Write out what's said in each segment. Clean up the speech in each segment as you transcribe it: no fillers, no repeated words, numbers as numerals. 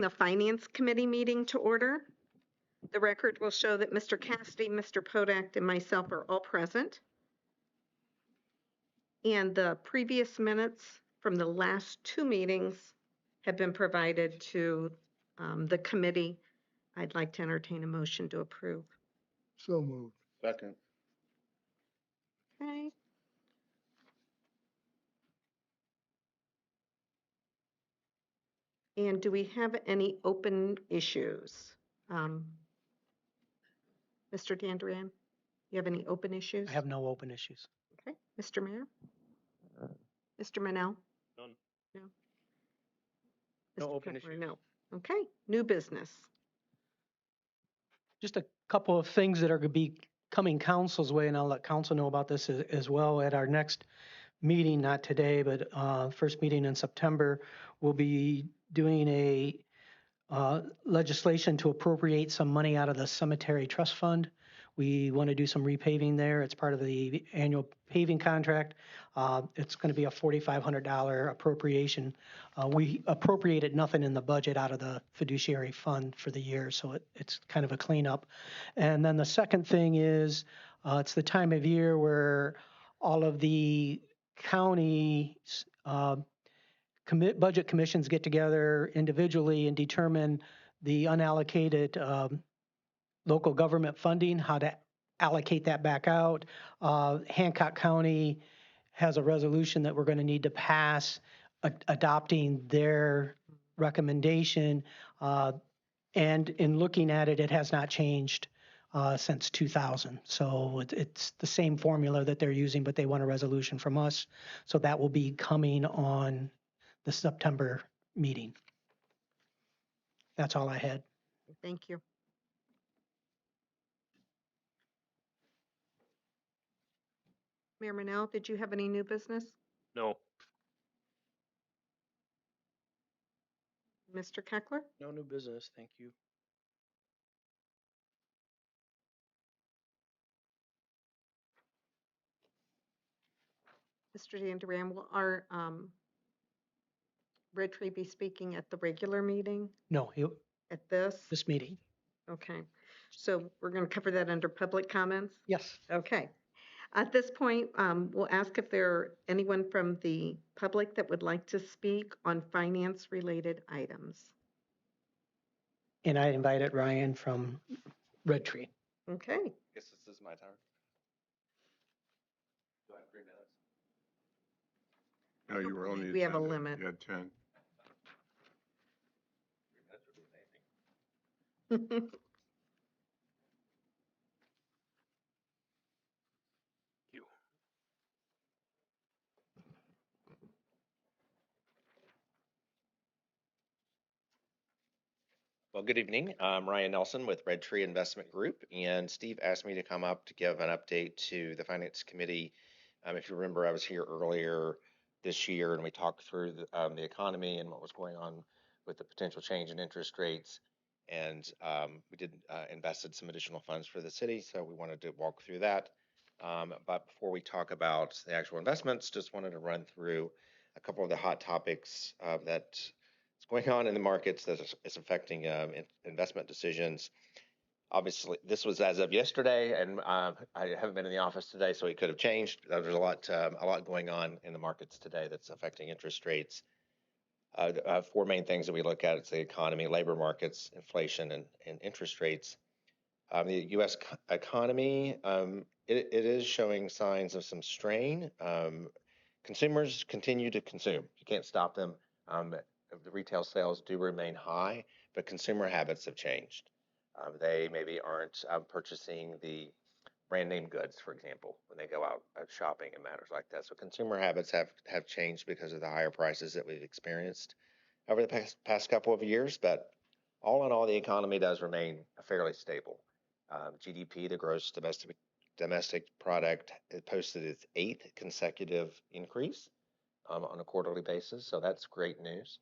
The Finance Committee meeting to order. The record will show that Mr. Cassidy, Mr. Podak, and myself are all present. And the previous minutes from the last two meetings have been provided to the committee. I'd like to entertain a motion to approve. So moved. Second. Okay. And do we have any open issues? Mr. Dandrian, you have any open issues? I have no open issues. Okay, Mr. Mayor? Mr. Manel? None. No. No Mr. open Kepler, issues. No. Okay, new business. Just a couple of things that are going to be coming council's way, and I'll let council know about this as well at our next meeting, not today, but first meeting in September. We'll be doing a legislation to appropriate some money out of the cemetery trust fund. We want to do some repaving there. It's part of the annual paving contract. It's going to be a $4,500 appropriation. We appropriated nothing in the budget out of the fiduciary fund for the year, so it's kind of a cleanup. And then the second thing is it's the time of year where all of the counties budget commissions get together individually and determine the unallocated local government funding, how to allocate that back out. Hancock County has a resolution that we're going to need to pass adopting their recommendation. And in looking at it, it has not changed since 2000. So it's the same formula that they're using, but they want a resolution from us. So that will be coming on the September meeting. That's all I had. Thank you. Mayor Manel, did you have any new business? No. Mr. Keckler? No new business, thank you. Mr. Dandrian, will our Red Tree be speaking at the regular meeting No, at this? this meeting. Okay, so we're going to cover that under public comments? Yes. Okay. At this point, we'll ask if there are anyone from the public that would like to speak on finance-related items. And I invited Ryan from Red Tree. Okay. Guess this is my turn. Do I have 3 minutes? No, you were only. We have a 10. limit. You had 10. 3 minutes would be amazing. You. Well, good evening. I'm Ryan Nelson with Red Tree Investment Group, and Steve asked me to come up to give an update to the Finance Committee. If you remember, I was here earlier this year, and we talked through the economy and what was going on with the potential change in interest rates, and we did invested some additional funds for the city, so we wanted to walk through that. But before we talk about the actual investments, just wanted to run through a couple of the hot topics that going on in the markets that is affecting investment decisions. Obviously, this was as of yesterday, and I haven't been in the office today, so it could have changed. There's a lot going on in the markets today that's affecting interest rates. 4 main things that we look at: it's the economy, labor markets, inflation, and interest rates. The U.S. economy, it is showing signs of some strain. Consumers continue to consume. You can't stop them. The retail sales do remain high, but consumer habits have changed. They maybe aren't purchasing the brand name goods, for example, when they go out shopping and matters like that. So consumer habits have changed because of the higher prices that we've experienced over the past couple of years. But all in all, the economy does remain fairly stable. GDP, the gross domestic product, it posted its 8th consecutive increase on a quarterly basis. So that's great news.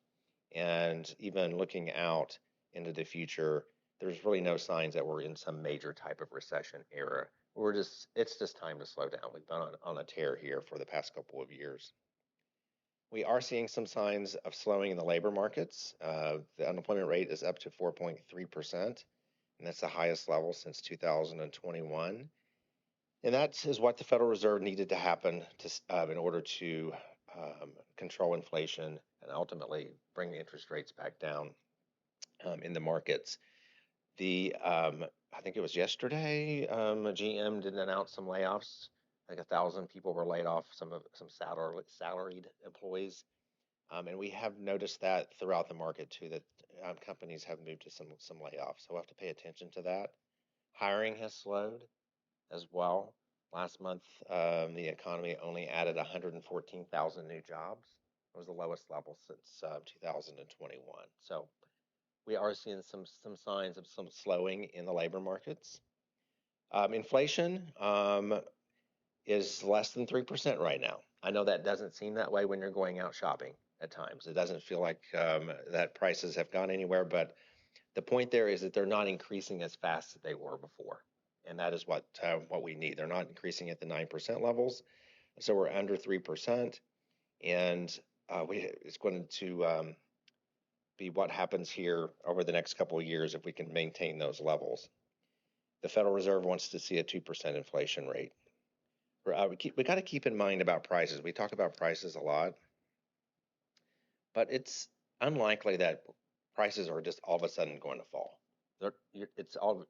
And even looking out into the future, there's really no signs that we're in some major type of recession era. It's just time to slow down. We've been on a tear here for the past couple of years. We are seeing some signs of slowing in the labor markets. The unemployment rate is up to 4.3%, and that's the highest level since 2021. And that is what the Federal Reserve needed to happen in order to control inflation and ultimately bring the interest rates back down in the markets. I think it was yesterday, GM did announce some layoffs. Like 1,000 people were laid off, some salaried employees. And we have noticed that throughout the market too, that companies have moved to some layoffs. So we'll have to pay attention to that. Hiring has slowed as well. Last month, the economy only added 114,000 new jobs. It was the lowest level since 2021. So we are seeing some signs of some slowing in the labor markets. Inflation is less than 3% right now. I know that doesn't seem that way when you're going out shopping at times. It doesn't feel like that prices have gone anywhere, but the point there is that they're not increasing as fast as they were before. And that is what we need. They're not increasing at the 9% levels. So we're under 3%. And it's going to be what happens here over the next couple of years if we can maintain those levels. The Federal Reserve wants to see a 2% inflation rate. We got to keep in mind about prices. We talk about prices a lot, but it's unlikely that prices are just all of a sudden going to fall. You're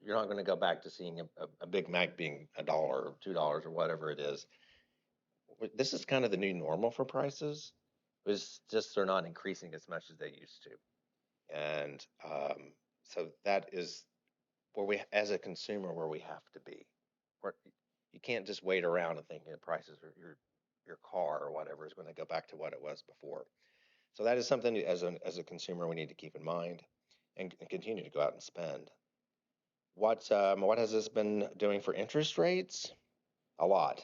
not going to go back to seeing a Big Mac being $1 or $2 or whatever it is. This is kind of the new normal for prices. It's just they're not increasing as much as they used to, and so that is where we, as a consumer, where we have to be. Where you can't just wait around and think that prices or your car or whatever is going to go back to what it was before. So that is something as a consumer we need to keep in mind and continue to go out and spend. What has this been doing for interest rates? A lot.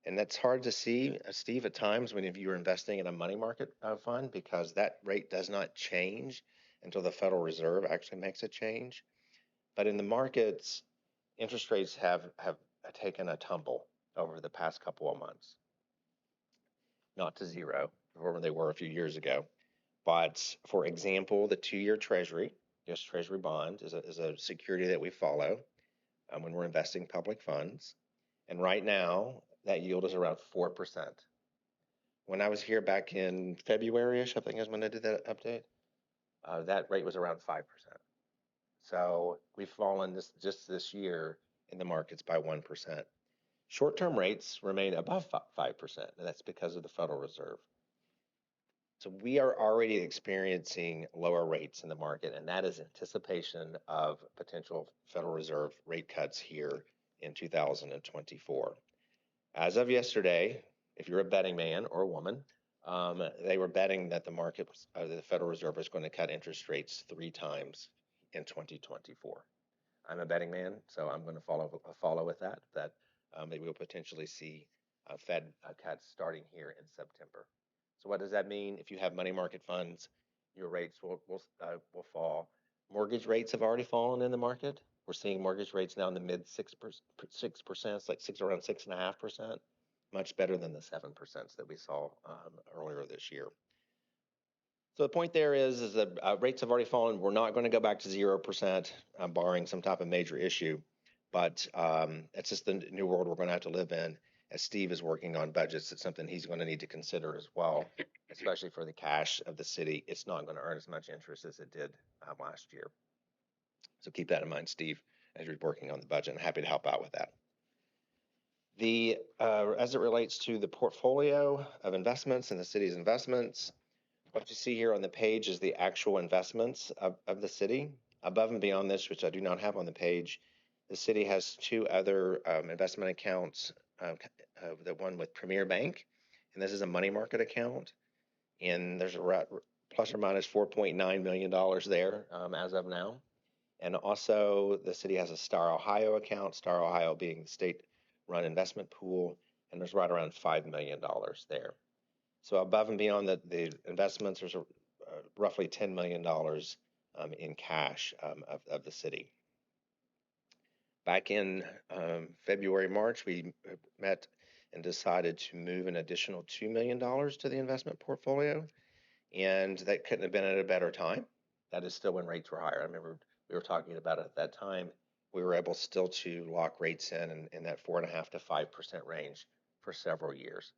And that's hard to see, Steve, at times when if you're investing in a money market fund, because that rate does not change until the Federal Reserve actually makes a change. But in the markets, interest rates have taken a tumble over the past couple of months. Not to zero, where they were a few years ago. But for example, the 2-year Treasury, U.S. Treasury bond, is a security that we follow when we're investing public funds. And right now, that yield is around 4%. When I was here back in February-ish, I think is when I did that update, that rate was around 5%. So we've fallen just this year in the markets by 1%. Short-term rates remain above 5%, and that's because of the Federal Reserve. So we are already experiencing lower rates in the market, and that is anticipation of potential Federal Reserve rate cuts here in 2024. As of yesterday, if you're a betting man or a woman, they were betting that the Federal Reserve was going to cut interest rates 3 times in 2024. I'm a betting man, so I'm going to follow with that. Maybe we'll potentially see Fed cuts starting here in September. So what does that mean? If you have money market funds, your rates will fall. Mortgage rates have already fallen in the market. We're seeing mortgage rates now in the mid 6%. It's like around 6.5%, much better than the 7% that we saw earlier this year. So the point there is that rates have already fallen. We're not going to go back to 0%, barring some type of major issue. But it's just the new world we're going to have to live in. As Steve is working on budgets, it's something he's going to need to consider as well, especially for the cash of the city. It's not going to earn as much interest as it did last year. So keep that in mind, Steve, as you're working on the budget. I'm happy to help out with that. As it relates to the portfolio of investments and the city's investments, what you see here on the page is the actual investments of the city. Above and beyond this, which I do not have on the page, the city has 2 other investment accounts. The one with Premier Bank, and this is a money market account, and there's a plus or minus $4.9 million there as of now. And also the city has a Star Ohio account, Star Ohio being the state-run investment pool, and there's right around $5 million there. So above and beyond the investments, there's roughly $10 million in cash of the city. Back in February, March, we met and decided to move an additional $2 million to the investment portfolio. And that couldn't have been at a better time. That is still when rates were higher. I remember we were talking about it at that time. We were able still to lock rates in that 4.5% to 5% range for several years.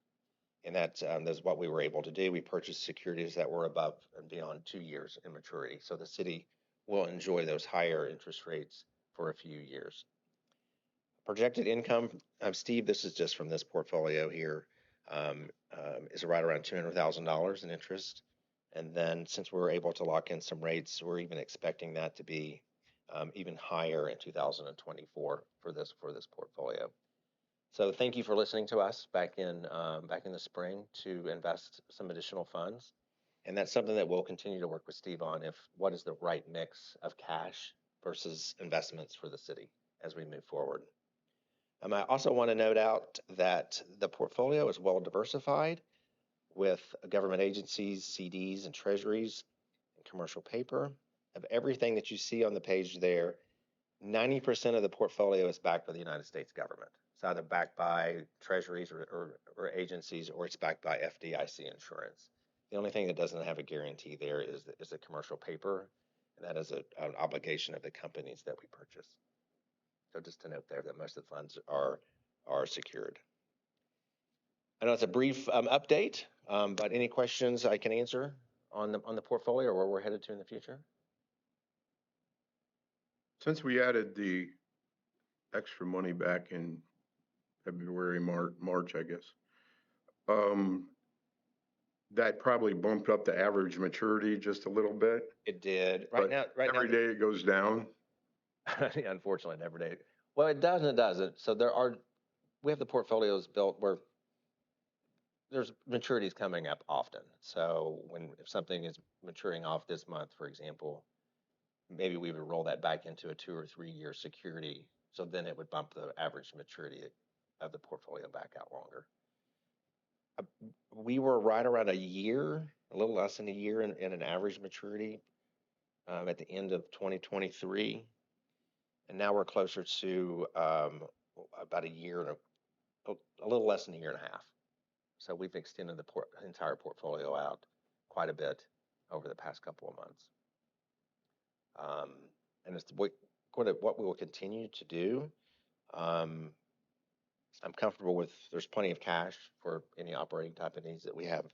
And that's what we were able to do. We purchased securities that were above and beyond 2 years in maturity. So the city will enjoy those higher interest rates for a few years. Projected income, Steve, this is just from this portfolio here, is right around $200,000 in interest. And then since we were able to lock in some rates, we're even expecting that to be even higher in 2024 for this portfolio. So thank you for listening to us back in the spring to invest some additional funds. And that's something that we'll continue to work with Steve on, what is the right mix of cash versus investments for the city as we move forward. I also want to note out that the portfolio is well diversified with government agencies, CDs, and treasuries, and commercial paper. Of everything that you see on the page there, 90% of the portfolio is backed by the United States government. It's either backed by treasuries or agencies, or it's backed by FDIC insurance. The only thing that doesn't have a guarantee there is the commercial paper, and that is an obligation of the companies that we purchase. So just to note there that most of the funds are secured. I know it's a brief update, but any questions I can answer on the portfolio or where we're headed to in the future? Since we added the extra money back in February, March, I guess, that probably bumped up the average maturity just a little bit. It did. Every day it goes down. Unfortunately, every day. Well, it does and it doesn't. So we have the portfolios built where there's maturities coming up often. So if something is maturing off this month, for example, maybe we would roll that back into a 2 or 3 year security. So then it would bump the average maturity of the portfolio back out longer. We were right around a year, a little less than a year in an average maturity at the end of 2023. And now we're closer to about a year and a little less than a year and a half. So we've extended the entire portfolio out quite a bit over the past couple of months. And it's what we will continue to do. I'm comfortable with, there's plenty of cash for any operating type of needs that we have.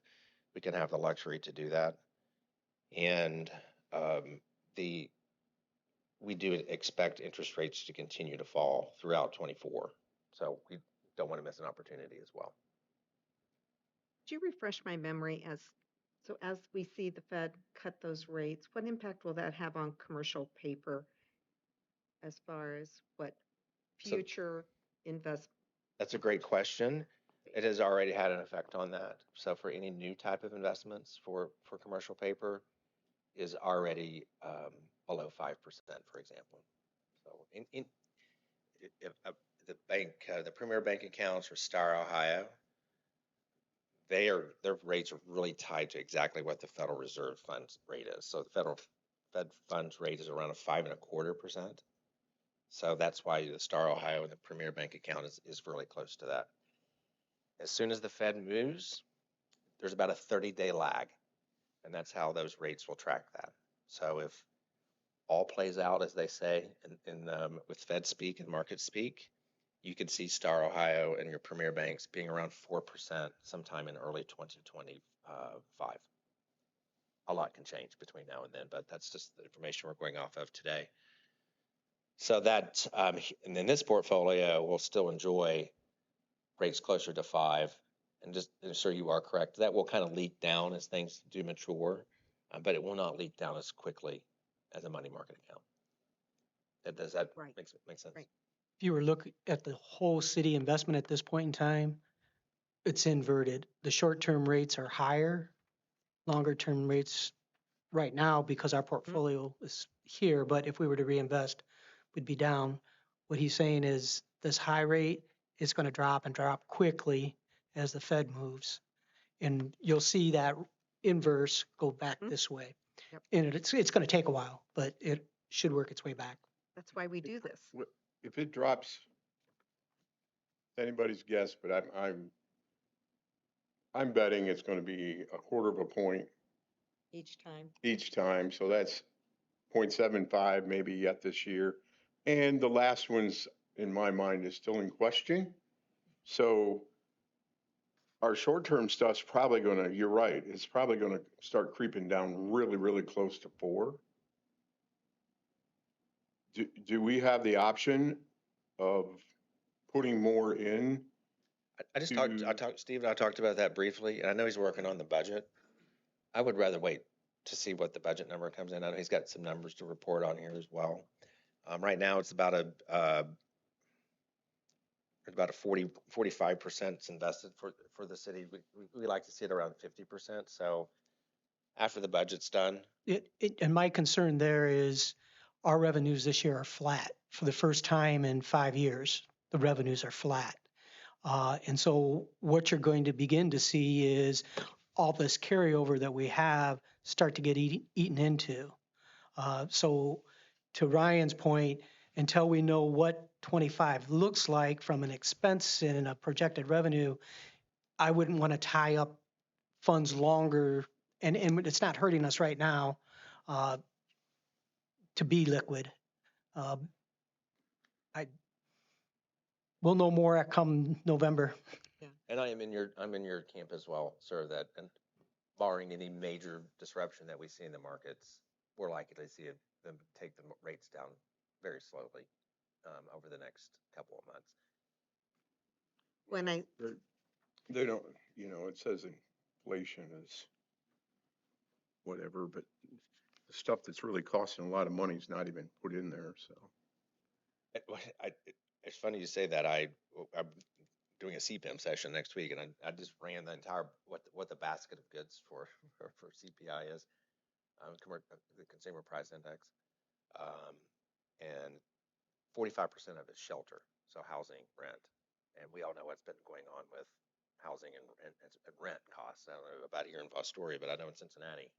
We can have the luxury to do that. And we do expect interest rates to continue to fall throughout 24. So we don't want to miss an opportunity as well. Could you refresh my memory as we see the Fed cut those rates, what impact will that have on commercial paper as far as what future investment? That's a great question. It has already had an effect on that. So for any new type of investments for commercial paper is already below 5%, for example. So if the premier bank accounts for Star Ohio, their rates are really tied to exactly what the Federal Reserve Funds rate is. So the Fed funds rate is around a 5.25%. So that's why the Star Ohio and the premier bank account is really close to that. As soon as the Fed moves, there's about a 30-day lag, and that's how those rates will track that. So if all plays out as they say with Fed speak and market speak, you could see Star Ohio and your premier banks being around 4% sometime in early 2025. A lot can change between now and then, but that's just the information we're going off of today. So that, and then this portfolio will still enjoy rates closer to 5. And just ensure you are correct, that will kind of leak down as things do mature, but it will not leak down as quickly as a money market account. Does that make sense? Right. If you were looking at the whole city investment at this point in time, it's inverted. The short-term rates are higher, longer-term rates right now because our portfolio is here. But if we were to reinvest, we'd be down. What he's saying is this high rate is going to drop and drop quickly as the Fed moves. And you'll see that inverse go back this way. Yep. And it's going to take a while, but it should work its way back. That's why we do this. If it drops anybody's guess, but I'm betting it's going to be a quarter of a point Each time. each time. So that's 0.75 maybe yet this year. And the last one's in my mind is still in question. So our short-term stuff's probably going to, you're right, it's probably going to start creeping down really, really close to 4. Do we have the option of putting more in? I Steve and I talked about that briefly, and I know he's working on the budget. I would rather wait to see what the budget number comes in. I know he's got some numbers to report on here as well. Right now, it's about a 45% invested for the city. We like to see it around 50%. So after the budget's done, And my concern there is our revenues this year are flat. For the first time in 5 years, the revenues are flat. And so what you're going to begin to see is all this carryover that we have start to get eaten into. So to Ryan's point, until we know what 25 looks like from an expense and a projected revenue, I wouldn't want to tie up funds longer, and it's not hurting us right now uh, to be liquid. Uh, we'll know more at come November. and I'm in your camp as well, sir, that and barring any major disruption that we see in the markets, we're likely to see them take the rates down very slowly over the next couple of months. When I, They don't, it says inflation is whatever, but the stuff that's really costing a lot of money is not even put in there, so. It's funny you say that. I'm doing a CPIM session next week, and I just ran the entire what the basket of goods for CPI is, the Consumer Price Index, and 45% of it is shelter, so housing, rent, and we all know what's been going on with housing and rent costs. I don't know about here in Fostoria, but I know in Cincinnati,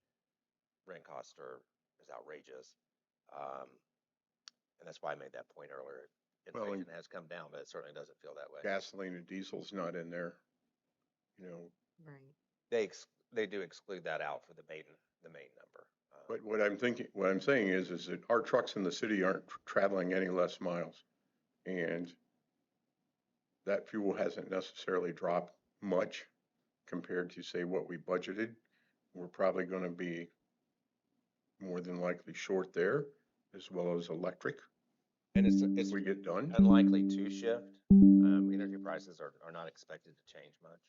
rent costs is outrageous. Um, and that's why I made that point earlier. Well, Inflation has come down, but it certainly doesn't feel that way. Gasoline and diesel's not in there, right. They do exclude that out for the main number. But what I'm saying is that our trucks in the city aren't traveling any less miles. And that fuel hasn't necessarily dropped much compared to, say, what we budgeted. We're probably going to be more than likely short there, as well as electric. And it's we get done. unlikely to shift. Energy prices are not expected to change much,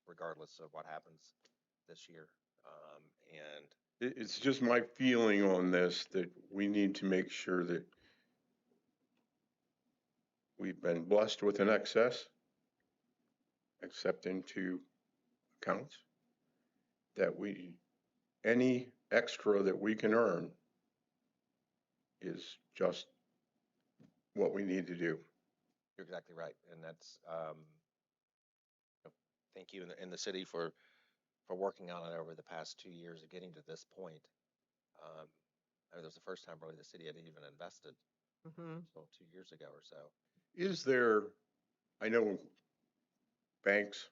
regardless of what happens this year. And It's just my feeling on this that we need to make sure that we've been blessed with an excess, except into accounts, that any extra that we can earn is just what we need to do. you're exactly right, and that's thank you in the city for working on it over the past 2 years of getting to this point. I mean, it was the first time really the city had even invested until 2 years ago or so. Is there, I know banks,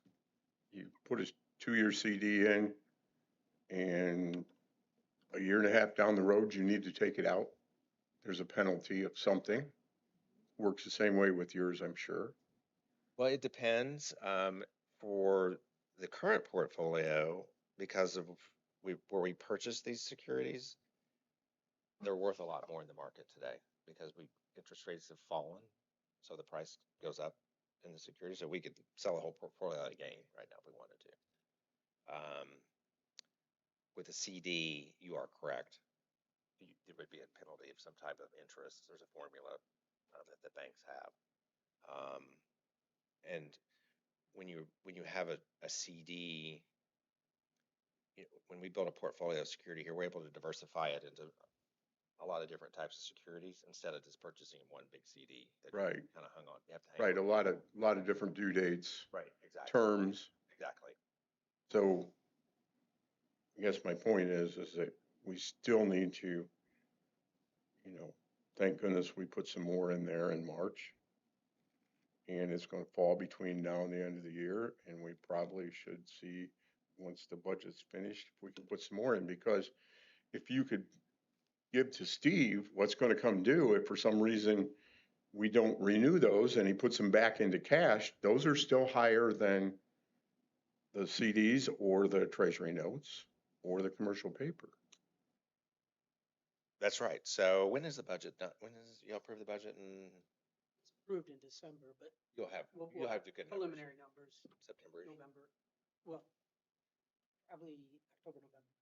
you put a 2-year CD in and a year and a half down the road, you need to take it out. There's a penalty of something. Works the same way with yours, I'm sure. Well, it depends. For the current portfolio, because of where we purchased these securities, they're worth a lot more in the market today because interest rates have fallen, so the price goes up in the security. So we could sell a whole portfolio at a gain right now if we wanted to. With a CD, you are correct. There would be a penalty of some type of interest. There's a formula that the banks have. And when you have a CD, when we build a portfolio of security here, we're able to diversify it into a lot of different types of securities instead of just purchasing one big CD that right. kind of hung on. You have to hang right, on. a lot of different due dates. Right, exactly. Terms. Exactly. So I guess my point is that we still need to, thank goodness we put some more in there in March. and it's going to fall between now and the end of the year. And we probably should see, once the budget's finished, if we can put some more in, because if you could give to Steve what's going to come due, if for some reason we don't renew those and he puts them back into cash, those are still higher than the CDs or the treasury notes or the commercial paper. That's right. So when is the budget done? When is, you'll approve the budget and It's approved in December, but you'll have the good numbers. preliminary numbers, September. November, well, probably October, November.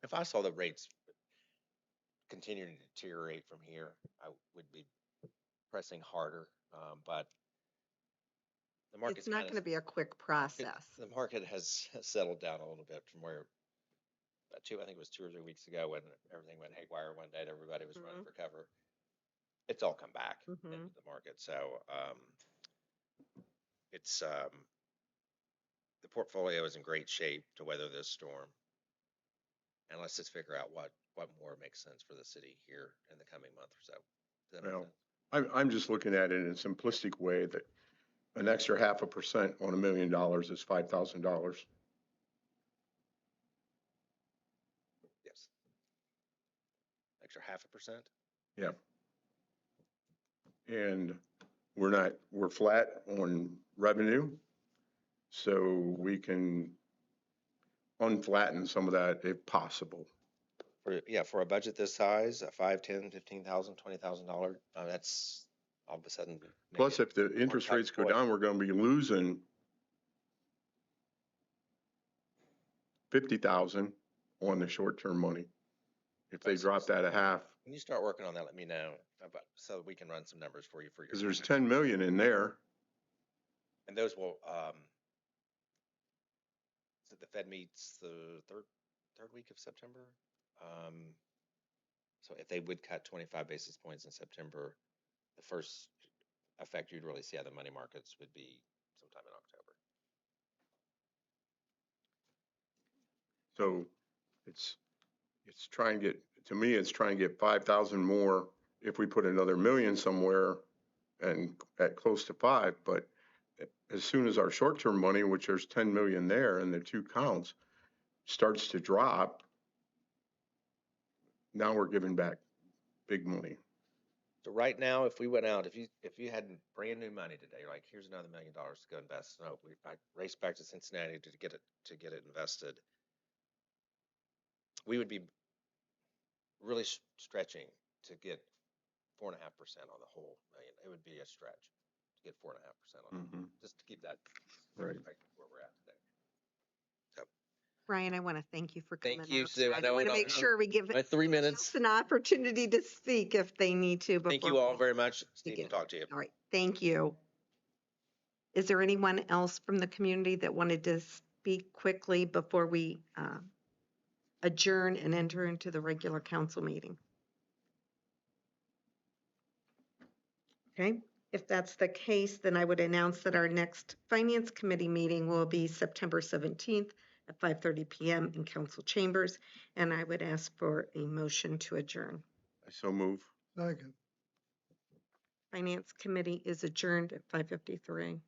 If I saw the rates continue to deteriorate from here, I would be pressing harder. But the market's It's not kind going to be a quick process. the market has settled down a little bit from where I think it was 2 or 3 weeks ago when everything went haywire one day and everybody was running for cover. It's all come back into the market. So it's the portfolio is in great shape to weather this storm. And let's just figure out what more makes sense for the city here in the coming month or so. Does that make sense? I'm just looking at it in a simplistic way that an extra 0.5% on $1 million is $5,000. Yes. Extra 0.5%? Yeah. And we're flat on revenue, so we can unflatten some of that if possible. For a budget this size, a $5, $10, $15,000, $20,000, that's all of a sudden. Plus, if the interest rates go down, we're going to be losing 50,000 on the short-term money. If they drop that a half, When you start working on that, let me know so we can run some numbers for you for your. because there's 10 million in there. And those will, so the Fed meets the third week of September. So if they would cut 25 basis points in September, the first effect you'd really see out of the money markets would be sometime in October. So it's trying to get, to me, it's trying to get 5,000 more if we put another million somewhere and at close to 5. But as soon as our short-term money, which there's 10 million there and the two counts, starts to drop, now we're giving back big money. So right now, if we went out, if you had brand new money today, you're like, here's another $1 million to go invest. No, I raced back to Cincinnati to get it invested. We would be really stretching to get 4.5% on the whole million. It would be a stretch to get 4.5% on it, just to keep that Right where we're at today. So, Brian, I want to thank you for coming thank you, out Sue. tonight. I want to make sure we give my 3 minutes. an opportunity to speak if they need to. Thank you all very much. Steve, we'll talk to you. All right, thank you. Is there anyone else from the community that wanted to speak quickly before we adjourn and enter into the regular council meeting? Okay, if that's the case, then I would announce that our next Finance Committee meeting will be September 17th at 5:30 p.m. in council chambers, and I would ask for a motion to adjourn. I so move. Second. Finance Committee is adjourned at 5:53.